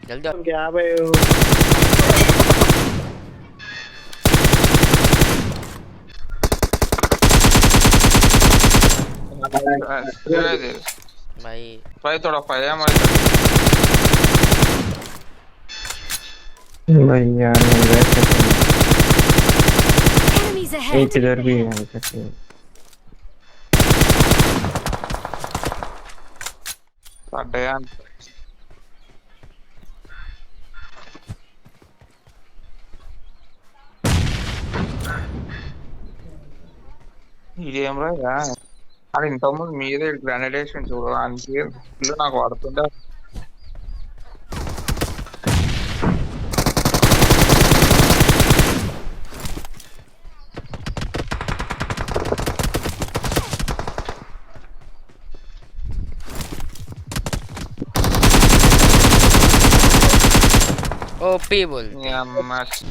जल्दी आओ। क्या भाई भाई भाई थोड़ा फायर हमारे भाई यार नहीं बैठ सकते Enemies एक ahead! इधर भी है करके साढ़े यार ఏమ్రా అది ఇంతకుముందు మీరే గ్రానైట్ వేసి చూడడానికి ఇల్లు నాకు వాడుతుండే ओपी बोल Yeah, much.